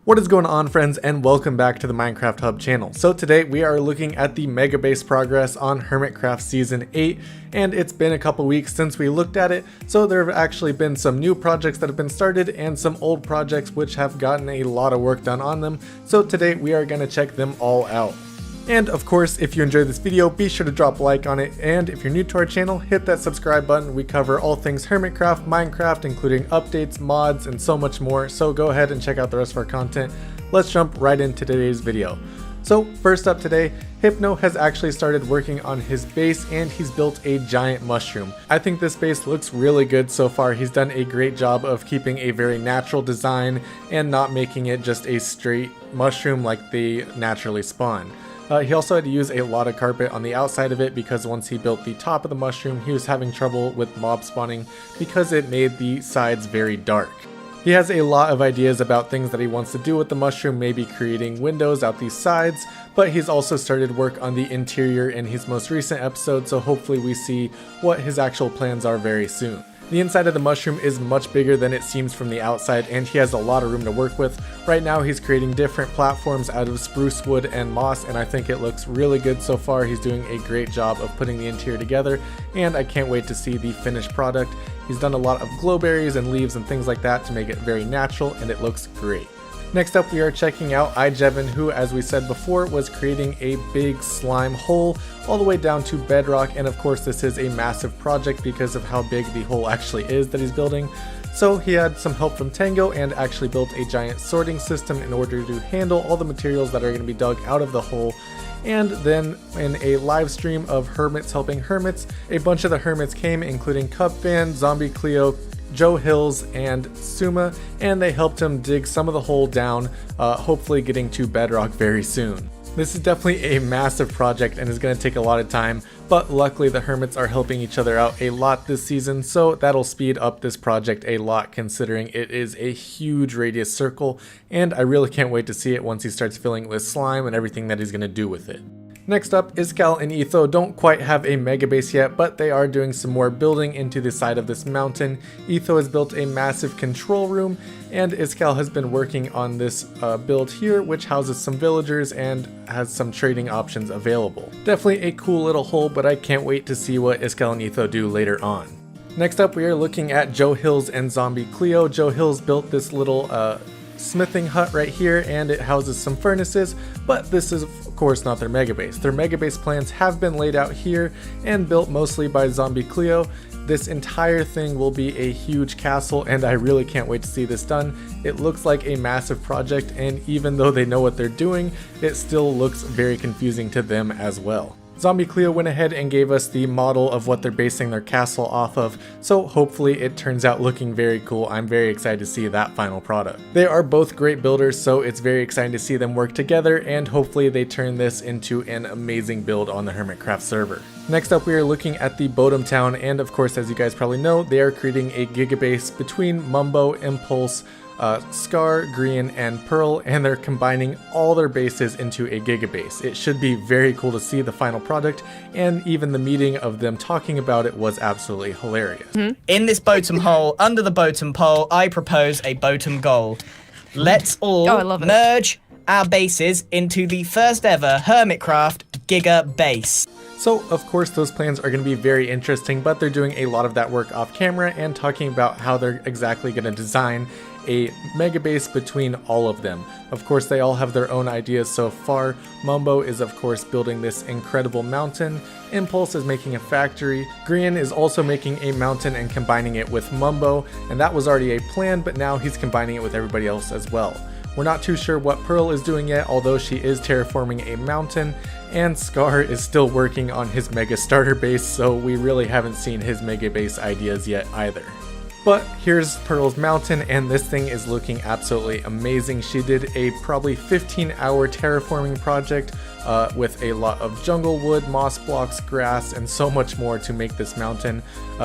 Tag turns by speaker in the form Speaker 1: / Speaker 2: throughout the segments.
Speaker 1: What is going on, friends, and welcome back to the Minecraft Hub channel. So today we are looking at the mega base progress on Hermitcraft Season 8, and it's been a couple weeks since we looked at it, so there have actually been some new projects that have been started and some old projects which have gotten a lot of work done on them, so today we are going to check them all out. And of course, if you enjoyed this video, be sure to drop a like on it, and if you're new to our channel, hit that subscribe button. We cover all things Hermitcraft, Minecraft, including updates, mods, and so much more, so go ahead and check out the rest of our content. Let's jump right into today's video. So first up today, Hypno has actually started working on his base and he's built a giant mushroom. I think this base looks really good so far. He's done a great job of keeping a very natural design and not making it just a straight mushroom like they naturally spawn. He also had to use a lot of carpet on the outside of it because once he built the top of the mushroom, he was having trouble with mob spawning because it made the sides very dark. He has a lot of ideas about things that he wants to do with the mushroom, maybe creating windows out these sides, but he's also started work on the interior in his most recent episode, so hopefully we see what his actual plans are very soon. The inside of the mushroom is much bigger than it seems from the outside, and he has a lot of room to work with. Right now he's creating different platforms out of spruce wood and moss, and I think it looks really good so far. He's doing a great job of putting the interior together, and I can't wait to see the finished product. He's done a lot of glowberries and leaves and things like that to make it very natural, and it looks great. Next up, we are checking out iJevin, who, as we said before, was creating a big slime hole all the way down to bedrock, and of course this is a massive project because of how big the hole actually is that he's building. So he had some help from Tango and actually built a giant sorting system in order to handle all the materials that are going to be dug out of the hole. And then in a live stream of Hermits helping Hermits, a bunch of the Hermits came, including Cupfan, Zombie Cleo, Joe Hills, and Suma, and they helped him dig some of the hole down, hopefully getting to bedrock very soon. This is definitely a massive project and is going to take a lot of time, but luckily the Hermits are helping each other out a lot this season, so that'll speed up this project a lot considering it is a huge radius circle, and I really can't wait to see it once he starts filling it with slime and everything that he's going to do with it. Next up, Iskall and Etho don't quite have a mega base yet, but they are doing some more building into the side of this mountain. Etho has built a massive control room, and Iskall has been working on this build here, which houses some villagers and has some trading options available. Definitely a cool little hole, but I can't wait to see what Iskall and Etho do later on. Next up, we are looking at Joe Hills and Zombie Cleo. Joe Hills built this little smithing hut right here, and it houses some furnaces, but this is of course not their mega base. Their mega base plans have been laid out here and built mostly by Zombie Cleo. This entire thing will be a huge castle, and I really can't wait to see this done. It looks like a massive project, and even though they know what they're doing, it still looks very confusing to them as well. Zombie Cleo went ahead and gave us the model of what they're basing their castle off of, so hopefully it turns out looking very cool. I'm very excited to see that final product. They are both great builders, so it's very exciting to see them work together, and hopefully they turn this into an amazing build on the Hermitcraft server. Next up, we are looking at the Bodum Town, and of course, as you guys probably know, they are creating a gigabase between Mumbo, Impulse, Scar, Green, and Pearl, and they're combining all their bases into a gigabase. It should be very cool to see the final product, and even the meeting of them talking about it was absolutely hilarious.
Speaker 2: In this bottom hole, under the bottom pole, I propose a bottom goal. Let's all merge our bases into the first ever Hermitcraft Giga Base.
Speaker 1: So of course those plans are going to be very interesting, but they're doing a lot of that work off camera and talking about how they're exactly going to design a mega base between all of them. Of course they all have their own ideas so far. Mumbo is of course building this incredible mountain. Impulse is making a factory. Green is also making a mountain and combining it with Mumbo, and that was already a plan, but now he's combining it with everybody else as well. We're not too sure what Pearl is doing yet, although she is terraforming a mountain, and Scar is still working on his mega starter base, so we really haven't seen his mega base ideas yet either. But here's Pearl's mountain, and this thing is looking absolutely amazing. She did a probably 15-hour terraforming project with a lot of jungle wood, moss blocks, grass, and so much more to make this mountain.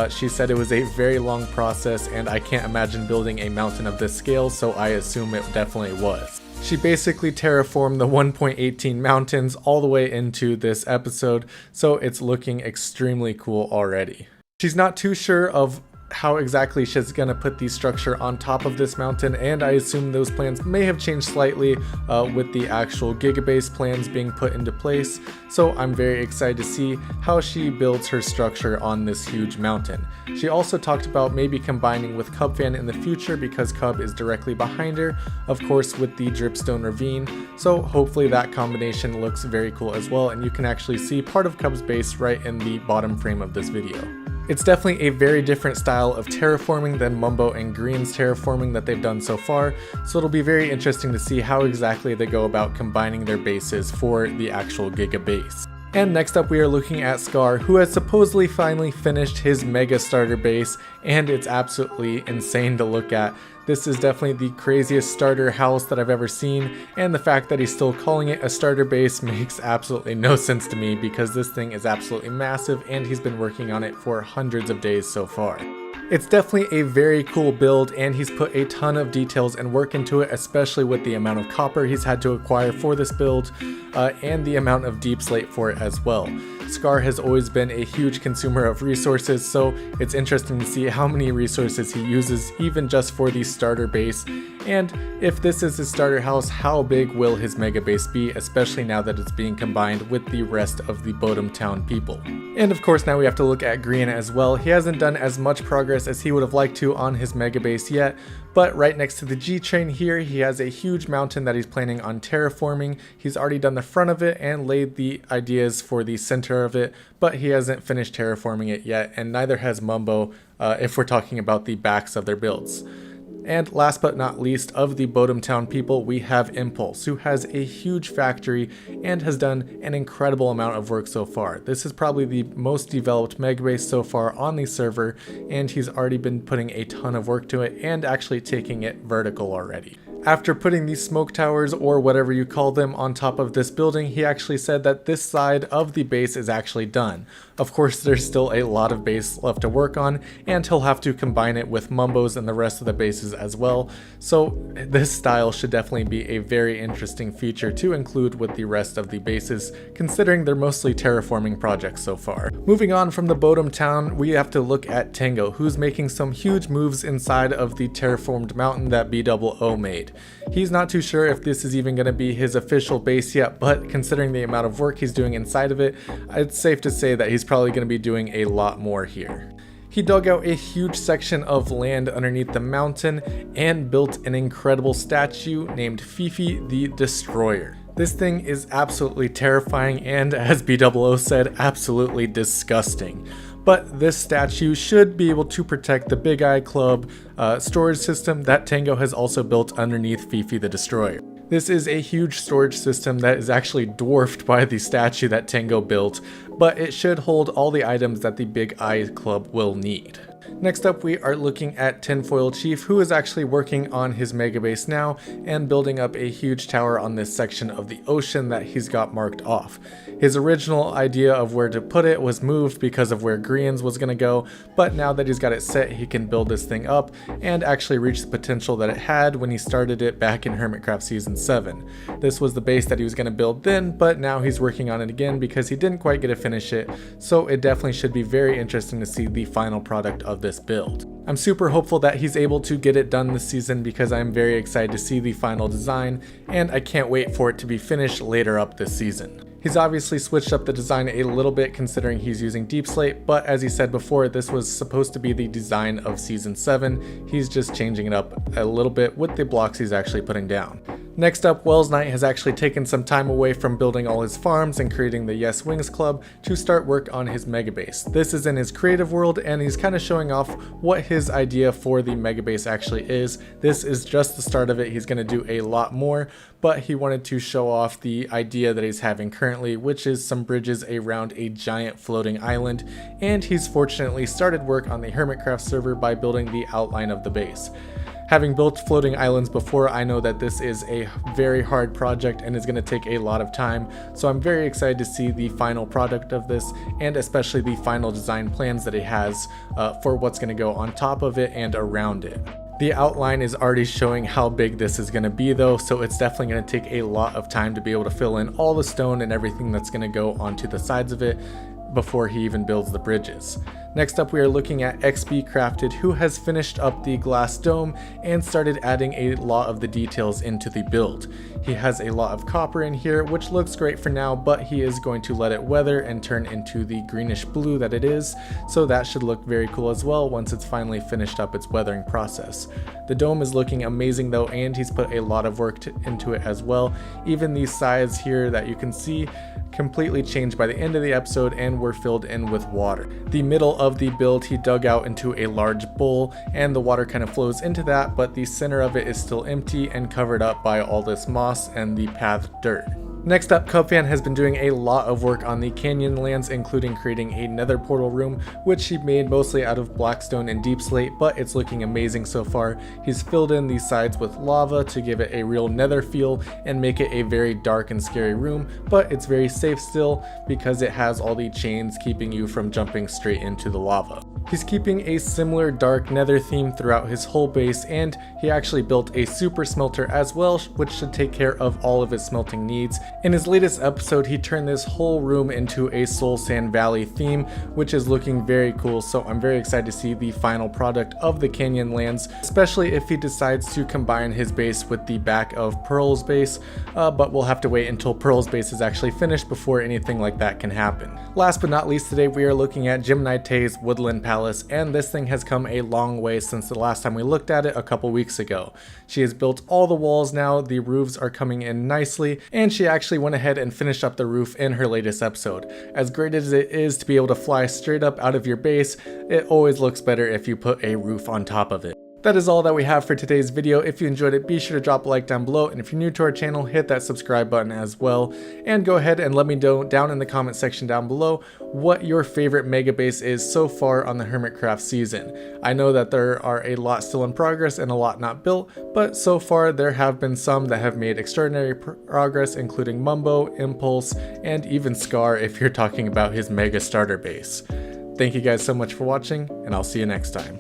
Speaker 1: She said it was a very long process, and I can't imagine building a mountain of this scale, so I assume it definitely was. She basically terraformed the 1.18 mountains all the way into this episode, so it's looking extremely cool already. She's not too sure of how exactly she's going to put the structure on top of this mountain, and I assume those plans may have changed slightly with the actual gigabase plans being put into place. So I'm very excited to see how she builds her structure on this huge mountain. She also talked about maybe combining with Cubfan in the future because Cub is directly behind her, of course with the dripstone ravine, so hopefully that combination looks very cool as well, and you can actually see part of Cub's base right in the bottom frame of this video. It's definitely a very different style of terraforming than Mumbo and Green's terraforming that they've done so far, so it'll be very interesting to see how exactly they go about combining their bases for the actual Giga base. And next up we are looking at Scar, who has supposedly finally finished his mega starter base, and it's absolutely insane to look at. This is definitely the craziest starter house that I've ever seen, and the fact that he's still calling it a starter base makes absolutely no sense to me because this thing is absolutely massive and he's been working on it for hundreds of days so far. It's definitely a very cool build, and he's put a ton of details and work into it, especially with the amount of copper he's had to acquire for this build, and the amount of deep slate for it as well. Scar has always been a huge consumer of resources, so it's interesting to see how many resources he uses even just for the starter base, and if this is his starter house, how big will his mega base be, especially now that it's being combined with the rest of the Bodum town people. And of course now we have to look at Green as well. He hasn't done as much progress as he would have liked to on his mega base yet, but right next to the G train here he has a huge mountain that he's planning on terraforming. He's already done the front of it and laid the ideas for the center of it, but he hasn't finished terraforming it yet, and neither has Mumbo if we're talking about the backs of their builds. And last but not least of the Bodum town people, we have Impulse, who has a huge factory and has done an incredible amount of work so far. This is probably the most developed megabase so far on the server, and he's already been putting a ton of work to it and actually taking it vertical already. After putting these smoke towers, or whatever you call them, on top of this building, he actually said that this side of the base is actually done. Of course, there's still a lot of base left to work on, and he'll have to combine it with Mumbo's and the rest of the bases as well, so this style should definitely be a very interesting feature to include with the rest of the bases, considering they're mostly terraforming projects so far. Moving on from the Bodum town, we have to look at Tango, who's making some huge moves inside of the terraformed mountain that BOO made. He's not too sure if this is even going to be his official base yet, but considering the amount of work he's doing inside of it, it's safe to say that he's probably going to be doing a lot more here. He dug out a huge section of land underneath the mountain and built an incredible statue named Fifi the Destroyer. This thing is absolutely terrifying and, as BOO said, absolutely disgusting. But this statue should be able to protect the Big Eye Club storage system that Tango has also built underneath Fifi the Destroyer. This is a huge storage system that is actually dwarfed by the statue that Tango built, but it should hold all the items that the Big Eye Club will need. Next up, we are looking at Tinfoil Chief, who is actually working on his mega base now and building up a huge tower on this section of the ocean that he's got marked off. His original idea of where to put it was moved because of where Green's was going to go, but now that he's got it set, he can build this thing up and actually reach the potential that it had when he started it back in Hermitcraft Season 7. This was the base that he was going to build then, but now he's working on it again because he didn't quite get to finish it, so it definitely should be very interesting to see the final product of this build. I'm super hopeful that he's able to get it done this season because I'm very excited to see the final design, and I can't wait for it to be finished later up this season. He's obviously switched up the design a little bit considering he's using deep slate, but as he said before, this was supposed to be the design of Season 7. He's just changing it up a little bit with the blocks he's actually putting down. Next up, Wells Knight has actually taken some time away from building all his farms and creating the Yes Wings Club to start work on his megabase. This is in his creative world, and he's kind of showing off what his idea for the megabase actually is. This is just the start of it. He's going to do a lot more, but he wanted to show off the idea that he's having currently, which is some bridges around a giant floating island, and he's fortunately started work on the Hermitcraft server by building the outline of the base. Having built floating islands before, I know that this is a very hard project and is going to take a lot of time, so I'm very excited to see the final product of this, and especially the final design plans that he has for what's going to go on top of it and around it. The outline is already showing how big this is going to be though, so it's definitely going to take a lot of time to be able to fill in all the stone and everything that's going to go onto the sides of it before he even builds the bridges. Next up, we are looking at XB Crafted, who has finished up the glass dome and started adding a lot of the details into the build. He has a lot of copper in here, which looks great for now, but he is going to let it weather and turn into the greenish blue that it is, so that should look very cool as well once it's finally finished up its weathering process. The dome is looking amazing though, and he's put a lot of work into it as well. Even these sides here that you can see completely changed by the end of the episode and were filled in with water. The middle of the build he dug out into a large bowl, and the water kind of flows into that, but the center of it is still empty and covered up by all this moss and the pathed dirt. Next up, Cubfan has been doing a lot of work on the canyon lands, including creating a nether portal room, which he made mostly out of blackstone and deep slate, but it's looking amazing so far. He's filled in these sides with lava to give it a real nether feel and make it a very dark and scary room, but it's very safe still because it has all the chains keeping you from jumping straight into the lava. He's keeping a similar dark nether theme throughout his whole base, and he actually built a super smelter as well, which should take care of all of his smelting needs. In his latest episode, he turned this whole room into a Soul Sand Valley theme, which is looking very cool, so I'm very excited to see the final product of the canyon lands, especially if he decides to combine his base with the back of Pearl's base, but we'll have to wait until Pearl's base is actually finished before anything like that can happen. Last but not least, today we are looking at Gemini Tay's Woodland Palace, and this thing has come a long way since the last time we looked at it a couple weeks ago. She has built all the walls now, the roofs are coming in nicely, and she actually went ahead and finished up the roof in her latest episode. As great as it is to be able to fly straight up out of your base, it always looks better if you put a roof on top of it. That is all that we have for today's video. If you enjoyed it, be sure to drop a like down below, and if you're new to our channel, hit that subscribe button as well. And go ahead and let me know down in the comment section down below what your favorite mega base is so far on the Hermitcraft season. I know that there are a lot still in progress and a lot not built, but so far there have been some that have made extraordinary progress, including Mumbo, Impulse, and even Scar if you're talking about his mega starter base. Thank you guys so much for watching, and I'll see you next time.